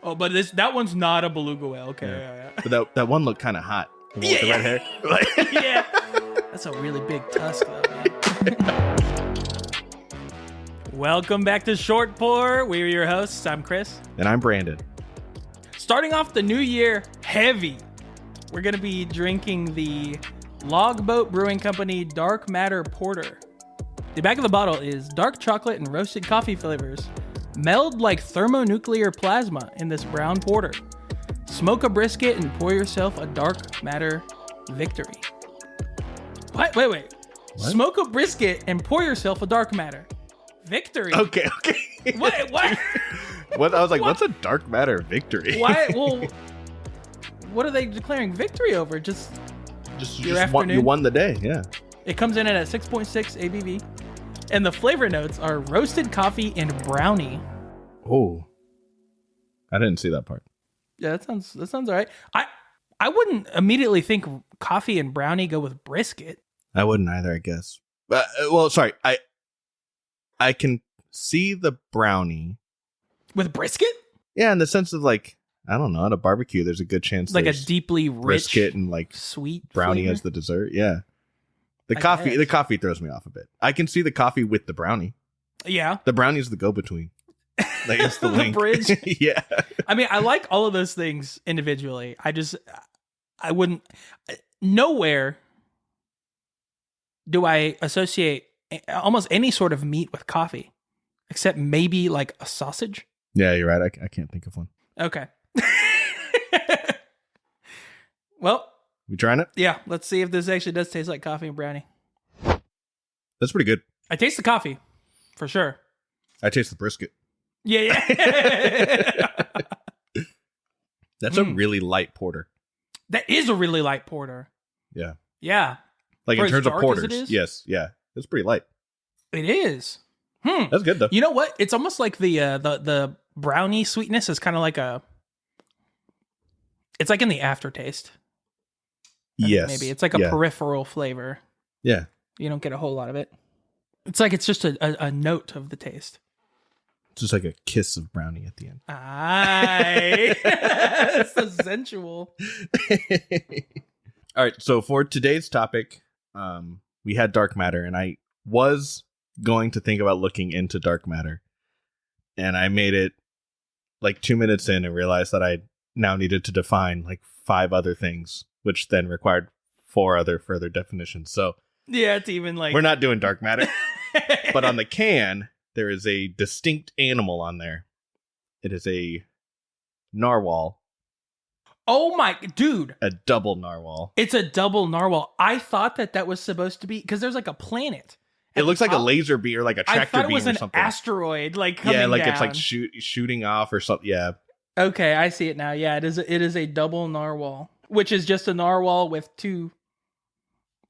Oh, but that one's not a beluga whale. Okay. Yeah. But that one looked kind of hot. The one with the red hair. Yeah. That's a really big tusk, though, man. Welcome back to Short Pour. We're your hosts. I'm Chris. And I'm Brandon. Starting off the new year heavy, we're going to be drinking the Logboat Brewing Company Dark Matter Porter. The back of the bottle is dark chocolate and roasted coffee flavors, meld like thermonuclear plasma in this brown porter. Smoke a brisket and pour yourself a dark matter victory. What? Wait. What? Smoke a brisket and pour yourself a dark matter victory. Okay. What? What? I was like, what's a dark matter victory? Why? Well, what are they declaring victory over? Just your afternoon? You won the day, yeah. It comes in at a 6.6 ABV. And the flavor notes are roasted coffee and brownie. Oh. I didn't see that part. Yeah, that sounds all right. I wouldn't immediately think coffee and brownie go with brisket. I wouldn't either, I guess. Well, sorry. I can see the brownie. With brisket? Yeah, in the sense of like, I don't know, at a barbecue, there's a good chance like a deeply rich brisket and like sweet brownie flavor? as the dessert. Yeah. The coffee throws me off a bit. I can see the coffee with the brownie. Yeah. The brownie is the go-between. Like it's the link. Bridge. Yeah. I mean, I like all of those things individually. I wouldn't. Nowhere do I associate almost any sort of meat with coffee, except maybe like a sausage. Yeah, you're right. I can't think of one. Okay. Well, we trying it? Yeah, let's see if this actually does taste like coffee and brownie. That's pretty good. I taste the coffee, for sure. I taste the brisket. Yeah. That's a really light porter. That is a really light porter. Yeah. Yeah. Like For in terms of porters. It is? Yes. Yeah. It's pretty light. It is. That's good though. You know what? It's almost like the brownie sweetness is kind of like it's like in the aftertaste. Yes. Maybe it's like a peripheral flavor. Yeah. You don't get a whole lot of it. It's like it's just a note of the taste. It's just like a kiss of brownie at the end. Aye. It's so sensual. All right. So for today's topic, we had dark matter, and I was going to think about looking into dark matter, and I made it like 2 minutes in and realized that I now needed to define like 5 other things, which then required 4 other further definitions. So yeah, it's even like we're not doing dark matter. But on the can, there is a distinct animal on there. It is a narwhal. Oh my dude. A double narwhal. It's a double narwhal. I thought that was supposed to be because there's like a planet. It looks like a laser beam or like a tractor beam or something. I thought it was an asteroid like coming down. Yeah, like it's like shooting off or something. Yeah. Okay, I see it now. Yeah, it is a double narwhal, which is just a narwhal with 2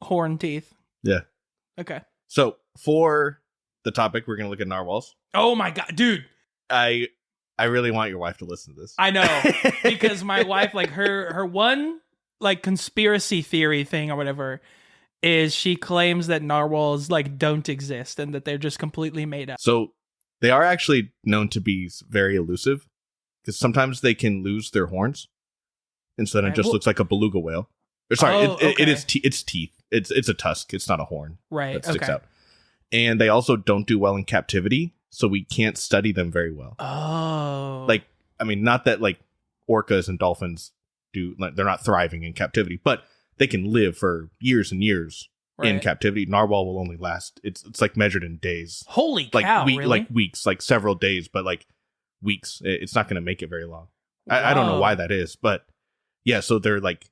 horn teeth. Yeah. Okay. So for the topic, we're going to look at narwhals. Oh my God, dude. I really want your wife to listen to this. I know, because my wife, like her one like conspiracy theory thing or whatever is she claims that narwhals like don't exist and that they're just completely made up. So they are actually known to be very elusive because sometimes they can lose their horns. And so then it just looks like a beluga whale. Or sorry, it's teeth. It's a tusk. It's not a horn. Right. That sticks out. And they also don't do well in captivity, so we can't study them very well. Oh. Like, I mean, not that like orcas and dolphins do, like, they're not thriving in captivity, but they can live for years and years in captivity. Narwhal will only last, it's like measured in days. Holy like cow, really? Like weeks, like several days, but like weeks. It's not going to make it very long. I don't know why that is, but yeah, so they're like,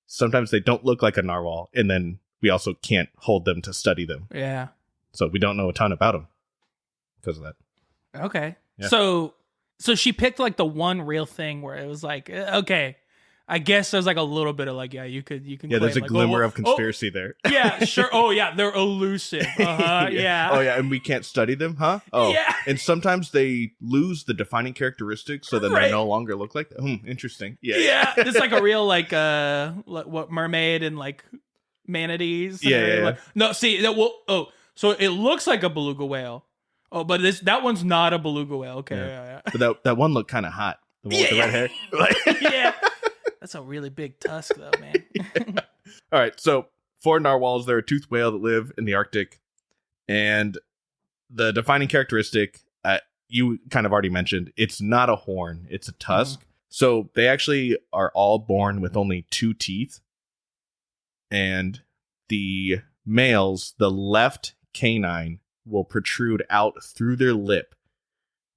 sometimes they don't look like a narwhal, and then we also can't hold them to study them. Yeah. So we don't know a ton about them because of that. Okay. Yeah. So she picked like the one real thing where it was like, okay, I guess there's like a little bit of like, you can. Yeah, there's a like, glimmer of conspiracy there. Yeah, sure. Oh yeah, they're elusive. Yeah. Oh yeah, and we can't study them, huh? Oh, yeah. And sometimes they lose the defining characteristics, so then they no longer look like that. Interesting. Yeah. Yeah, it's like a real like what mermaid and like manatees. Yeah. Like, no, see that. Well, so it looks like a beluga whale. Oh, but that one's not a beluga whale. Okay. Yeah. But that one looked kind of hot. The one with the red hair. Like, Yeah. That's a really big tusk, though, man. All right, so for narwhals, they're a toothed whale that live in the Arctic, and the defining characteristic you kind of already mentioned, it's not a horn, it's a tusk. So they actually are all born with only 2 teeth, and the males, the left canine will protrude out through their lip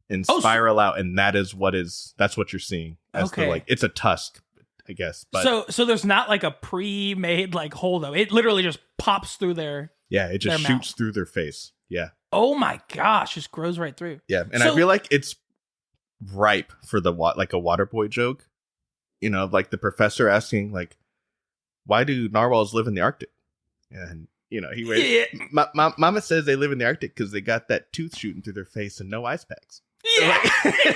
and spiral out, and that's what you're seeing. As it's a tusk, I guess. But so there's not like a pre-made like hole though. It literally just pops through their it just shoots through their face. Yeah. Oh my gosh, just grows right through. Yeah, and I feel like it's ripe for the like a water boy joke. You know, like the professor asking like, why do narwhals live in the Arctic? And you know, he went, Mama says they live in the Arctic because they got that tooth shooting through their face and no ice packs. Yeah. Yeah.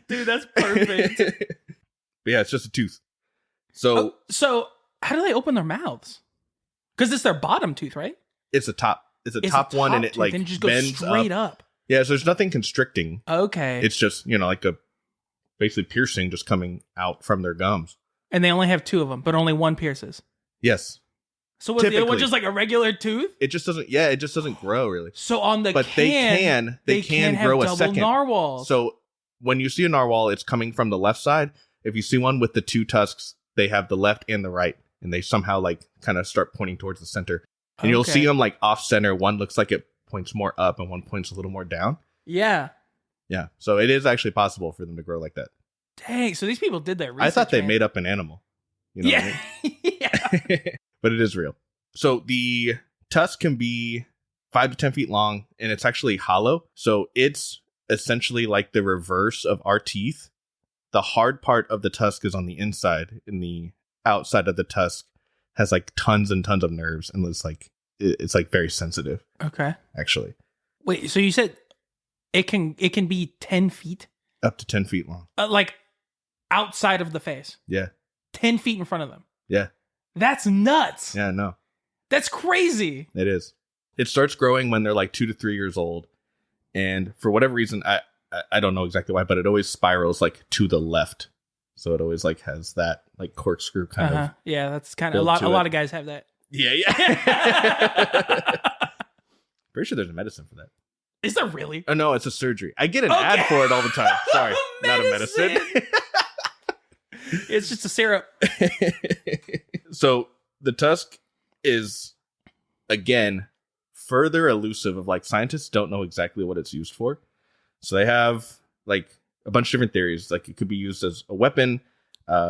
Dude, that's perfect. But yeah, it's just a tooth. So how do they open their mouths? Because it's their bottom tooth, right? It's a top one, and it tooth, like and it just goes bends straight up. Yeah, so there's nothing constricting. Okay. It's just, you know, like a basically piercing just coming out from their gums. And they only have 2 of them, but only one pierces. Yes. So was the other one just like a regular tooth? It just doesn't grow really. So on the they can grow a second narwhals. So when you see a narwhal, it's coming from the left side. If you see one with the 2 tusks, they have the left and the right, and they somehow like kind of start pointing towards the center. And you'll see them like off center. One looks like it points more up, and one points a little more down. Yeah. Yeah. So it is actually possible for them to grow like that. Dang. So these people did that research. I thought they made up an animal. You know what I mean? Yeah. But it is real. So the tusk can be 5 to 10 feet long, and it's actually hollow. So it's essentially like the reverse of our teeth. The hard part of the tusk is on the inside, and the outside of the tusk has like tons and tons of nerves, and it's like very sensitive. Okay. Actually. Wait, so you said it can be 10 feet? Up to 10 feet long. Like outside of the face? Yeah. 10 feet in front of them? Yeah. That's nuts. Yeah, no. That's crazy. It is. It starts growing when they're like 2 to 3 years old. And for whatever reason, I don't know exactly why, but it always spirals like to the left. So it always like has that like corkscrew kind of. Yeah, that's kind of a lot of guys have that. Yeah. Pretty sure there's a medicine for that. Is there really? Oh no, it's a surgery. I get an ad for it all the time. Sorry, not a medicine. It's just a syrup. So the tusk is, again, further elusive of like scientists don't know exactly what it's used for. So they have like a bunch of different theories. Like it could be used as a weapon,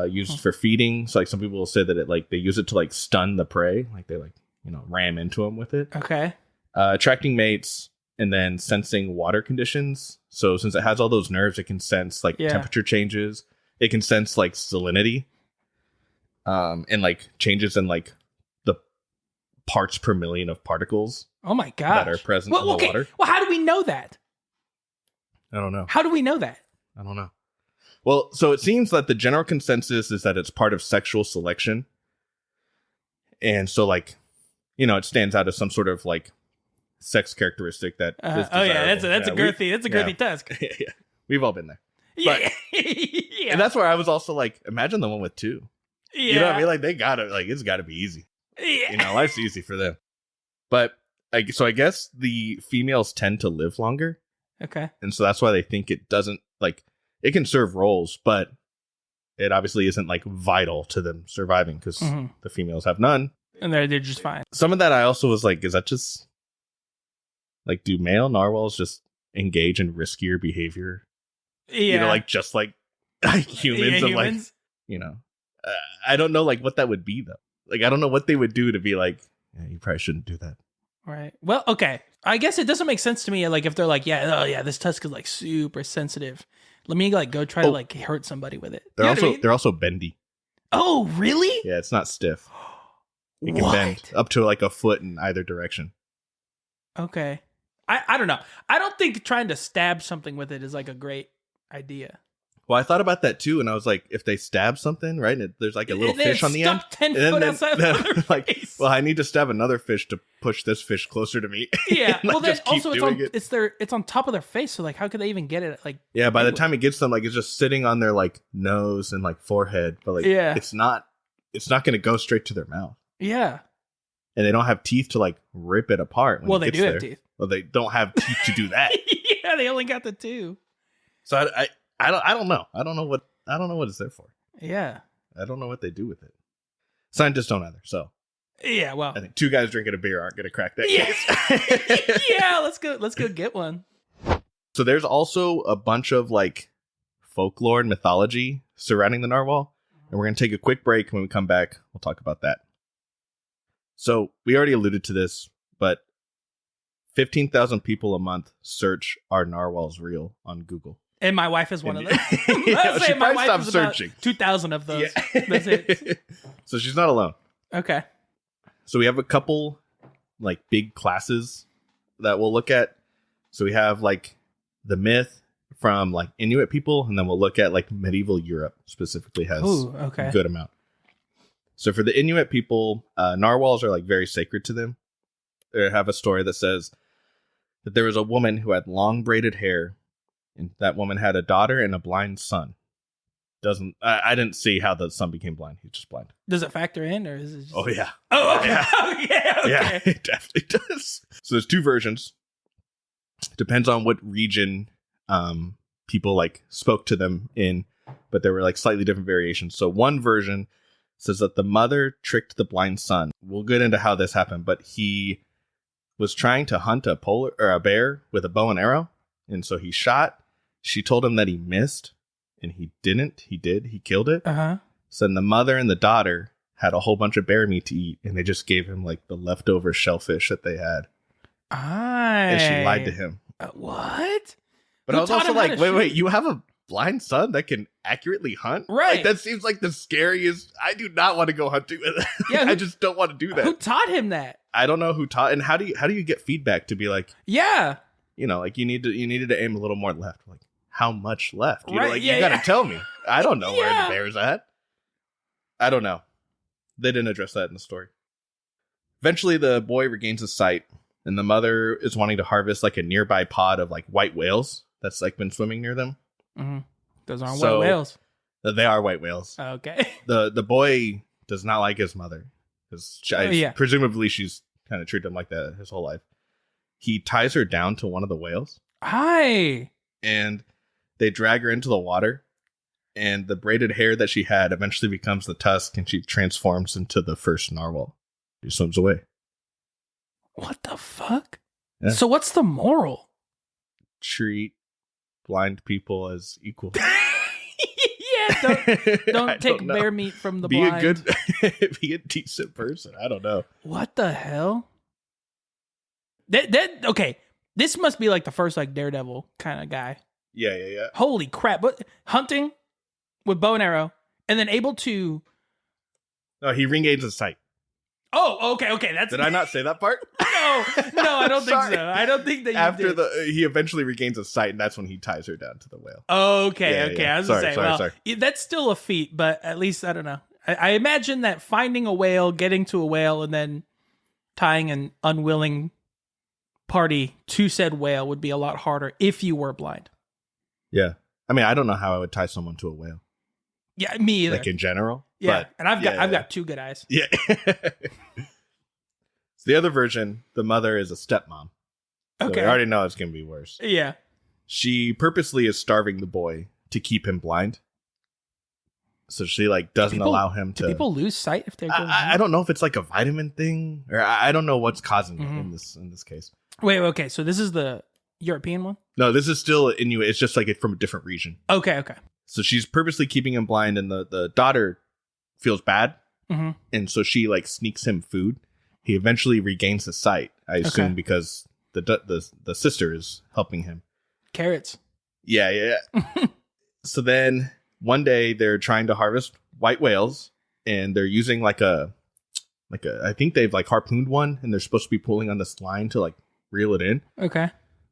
used for feeding. So like some people will say that it like they use it to like stun the prey, like they like, you know, ram into them with it. Okay. Attracting mates, and then sensing water conditions. So since it has all those nerves, it can sense like temperature changes. It can sense like salinity, and like changes in like the parts per million of particles. Oh my gosh. That are present in the water. Well, how do we know that? I don't know. How do we know that? I don't know. Well, so it seems that the general consensus is that it's part of sexual selection. And so like, you know, it stands out as some sort of like sex characteristic that is desirable. Oh yeah, that's a girthy tusk. Yeah. We've all been there. But, yeah. And that's where I was also like, imagine the one with 2. Yeah. You know what I mean? Like they gotta, like it's gotta be easy. Yeah. You know, life's easy for them. But I guess the females tend to live longer. Okay. And so that's why they think it doesn't like it can serve roles, but it obviously isn't like vital to them surviving because the females have none. And they're just fine. Some of that I also was like, is that just like, do male narwhals just engage in riskier behavior? Yeah. You know, like just like humans of like, you know, I don't know like what that would be though. Like, I don't know what they would do to be like, yeah, you probably shouldn't do that. Right. Well, okay. I guess it doesn't make sense to me. Like if they're like, this tusk is like super sensitive. Let me like go try to like hurt somebody with it. They're also bendy. Oh, really? Yeah, it's not stiff. It can bend up to like a foot in either direction. Okay. I don't know. I don't think trying to stab something with it is like a great idea. Well, I thought about that too, and I was like, if they stab something, right? And there's like a little fish on the end. 10 foot outside of their like, face. well, I need to stab another fish to push this fish closer to me. Yeah. Well, then also it's on top of their face, so like, how could they even get it? Like, yeah. By the time it gets them, like, it's just sitting on their like nose and like forehead, but like, it's not going to go straight to their mouth. Yeah. And they don't have teeth to like rip it apart. Well, they do have teeth. Well, they don't have teeth to do that. Yeah, they only got the 2. So I don't know. I don't know what it's there for. Yeah. I don't know what they do with it. Scientists don't either. So yeah, well, I think 2 guys drinking a beer aren't going to crack that case. Yeah, let's go get one. So there's also a bunch of like folklore and mythology surrounding the narwhal, and we're going to take a quick break. When we come back, we'll talk about that. So we already alluded to this, but 15,000 people a month search "Are narwhals real?" on Google. And my wife is one of them. She probably stopped searching. 2,000 of those. Yeah. That's it. So she's not alone. Okay. So we have a couple like big classes that we'll look at. So we have like the myth from like Inuit people, and then we'll look at like medieval Europe specifically has a good amount. So for the Inuit people, narwhals are like very sacred to them. They have a story that says that there was a woman who had long braided hair, and that woman had a daughter and a blind son. I didn't see how the son became blind. He's just blind. Does it factor in, or is it just... Oh, yeah. Oh, okay. Yeah. Okay. Yeah, it definitely does. So there's 2 versions. Depends on what region people like spoke to them in, but there were like slightly different variations. So one version says that the mother tricked the blind son. We'll get into how this happened, but he was trying to hunt a bear with a bow and arrow, and so he shot. She told him that he missed, and he didn't. He did. He killed it. Uh-huh. So then the mother and the daughter had a whole bunch of bear meat to eat, and they just gave him like the leftover shellfish that they had. And she lied to him. What? But I was also like, wait, you have a blind son that can accurately hunt? Right. Like, that seems like the scariest. I do not want to go hunting with it. Yeah, I just don't want to do that. Who taught him that? I don't know who taught. And how do you get feedback to be like, yeah, like you needed to aim a little more left. Like, how much left? Right. You got to tell me. I don't know where the bear's at. I don't know. They didn't address that in the story. Eventually, the boy regains his sight, and the mother is wanting to harvest like a nearby pod of like white whales that's like been swimming near them. Mm-hmm. Those aren't white whales. They are white whales. Okay. The boy does not like his mother because presumably she's kind of treated him like that his whole life. He ties her down to one of the whales. Hi. And they drag her into the water. And the braided hair that she had eventually becomes the tusk, and she transforms into the first narwhal. She swims away. What the fuck? Yeah. So what's the moral? Treat blind people as equal. Don't take bear meat from the blind. Be a decent person. I don't know. What the hell? Okay. This must be like the first like Daredevil kind of guy. Yeah. Holy crap. But hunting with bow and arrow, and then able to... No, he regains his sight. Oh, okay. Did I not say that part? No, I don't think so. I don't think that you did. He eventually regains his sight, and that's when he ties her down to the whale. Okay. Yeah. I was going to say, that's still a feat, but at least, I don't know. I imagine that finding a whale, getting to a whale, and then tying an unwilling party to said whale would be a lot harder if you were blind. Yeah. I mean, I don't know how I would tie someone to a whale. Yeah, me either. Like in general. Yeah, but, and I've got 2 good eyes. Yeah. So the other version, the mother is a stepmom. So okay. I already know it's going to be worse. Yeah. She purposely is starving the boy to keep him blind. So she like doesn't allow him to... Do people lose sight if they're going... I don't know if it's like a vitamin thing, or I don't know what's causing it in this case. Wait, okay, so this is the European one? No, this is still Inuit. It's just like it's from a different region. Okay. So she's purposely keeping him blind, and the daughter feels bad, and so she like sneaks him food. He eventually regains his sight, I assume, because the sister is helping him. Carrots. Yeah. So then one day they're trying to harvest white whales, and they're using like a I think they've like harpooned one, and they're supposed to be pulling on this line to like reel it in. Okay.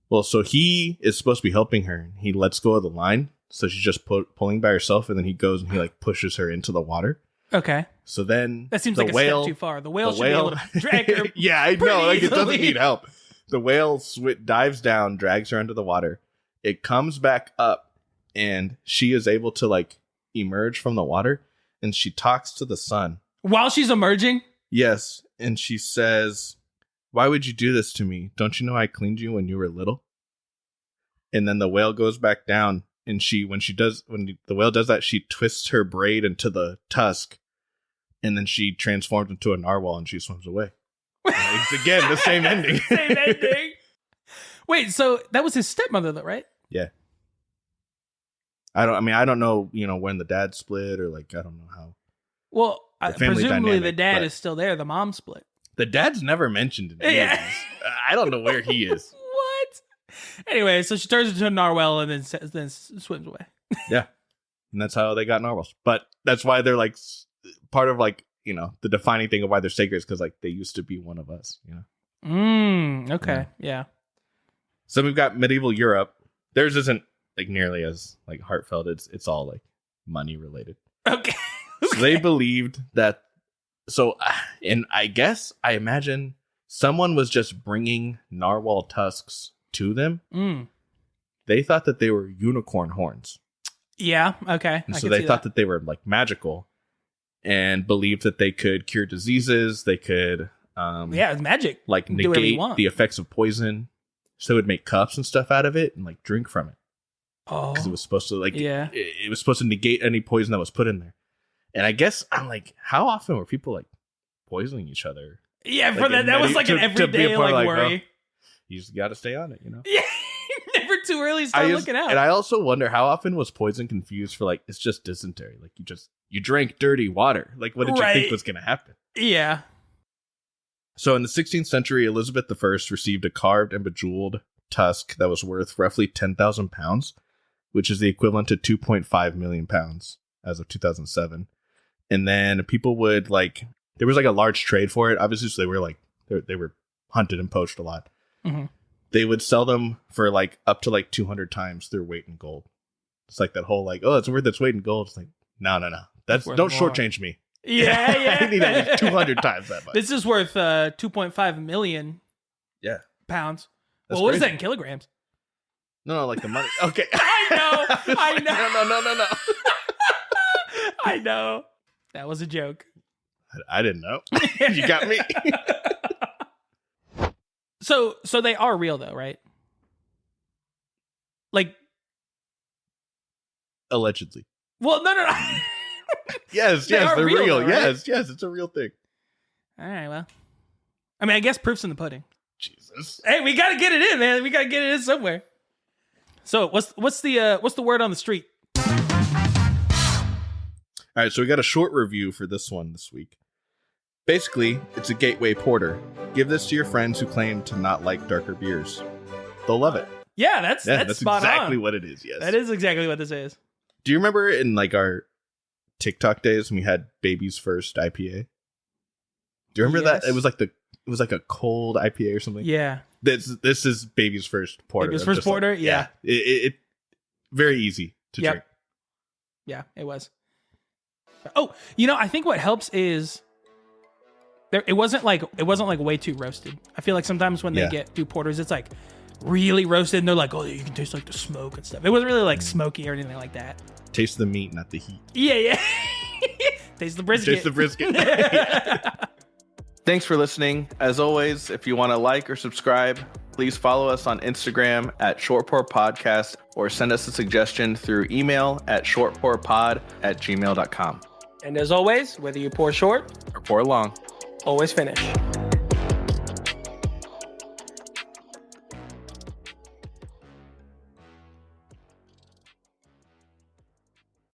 Well, so he is supposed to be helping her. He lets go of the line, So she's just pulling by herself, and then he goes and he like pushes her into the water. Okay. So then That seems the like a whale, step too far. The whale should be able to drag her. Yeah, I know. Like, it doesn't easily. need help. The whale dives down, drags her under the water. It comes back up, and she is able to like emerge from the water, and she talks to the sun. While she's emerging? Yes. And she says, "Why would you do this to me? Don't you know I cleaned you when you were little?" And then the whale goes back down, and when the whale does that, she twists her braid into the tusk, and then she transforms into a narwhal and she swims away. It's again the same ending. Same ending. Wait, so that was his stepmother, though, right? Yeah. I don't know, when the dad split, or like, I don't know how. Well, family presumably dynamic, the dad but- is still there. The mom split. The dad's never mentioned in any of Yeah. these. I don't know where he is. What? Anyway, so she turns into a narwhal and then swims away. Yeah. And that's how they got narwhals. But that's why they're like part of like, the defining thing of why they're sacred is because like they used to be one of us, Okay. Yeah. So we've got medieval Europe. Theirs isn't like nearly as like heartfelt. It's all like money related. Okay. So they believed that. So, and I imagine someone was just bringing narwhal tusks to them. They thought that they were unicorn horns. Yeah. Okay. And so they thought that they were like magical, and believed that they could cure diseases. They could, it's magic. like Do whatever you negate want. the effects of poison. So it would make cups and stuff out of it and like drink from it. Oh. Because it was supposed to like, Yeah. it was supposed to negate any poison that was put in there. And I guess I'm like, how often were people like poisoning each other? Yeah, Like, for that was like an to be a everyday part of, like like, worry. You just got to stay on it, Yeah. Never too early. Start looking out. And I also wonder how often was poison confused for like, it's just dysentery. Like you drank dirty water. Like, what did you think was going to happen? Yeah. So in the 16th century, Elizabeth I received a carved and bejeweled tusk that was worth roughly 10,000 pounds, which is the equivalent to 2.5 million pounds as of 2007. And then people would like, there was like a large trade for it, obviously. So they were like, they were hunted and poached a lot. Mm-hmm. They would sell them for like up to like 200 times their weight in gold. It's like that whole like, oh, it's worth its weight in gold. It's like, no. Don't shortchange me. Yeah. I need at least 200 times that much. This is worth 2.5 million pounds. That's Well, what is crazy. that in kilograms? No, like the money. Okay. I know. No. I know. That was a joke. I didn't know. You got me. So they are real though, right? Like, Allegedly. well, no. Yes, They are they're real, real. though, right? Yes, it's a real thing. All right, well, I mean, I guess proof's in the pudding. Jesus. Hey, we gotta get it in, man. We gotta get it in somewhere. So what's the word on the street? All right, so we got a short review for this one this week. Basically, it's a gateway porter. Give this to your friends who claim to not like darker beers. They'll love it. Yeah, that's spot exactly on. what it is. Yes, That is exactly what this is. Do you remember in like our TikTok days when we had Baby's First IPA? Do you remember that? It was like a cold IPA or something. Yeah. This is Baby's First Porter. Baby's I'm First just like, Porter? Yeah. It very easy to Yep. drink. Yeah, it was. Oh, I think what helps is it wasn't like way too roasted. I feel like sometimes when they do porters, it's like really roasted, and they're like, oh, you can taste like the smoke and stuff. It wasn't really like smoky or anything like that. Taste the meat, not the heat. Yeah. Taste the brisket. Taste the brisket. Thanks for listening. As always, if you want to like or subscribe, please follow us on Instagram at Shortpour Podcast, or send us a suggestion through email at shortpourpod@gmail.com. And as always, whether you pour short or pour long, always finish.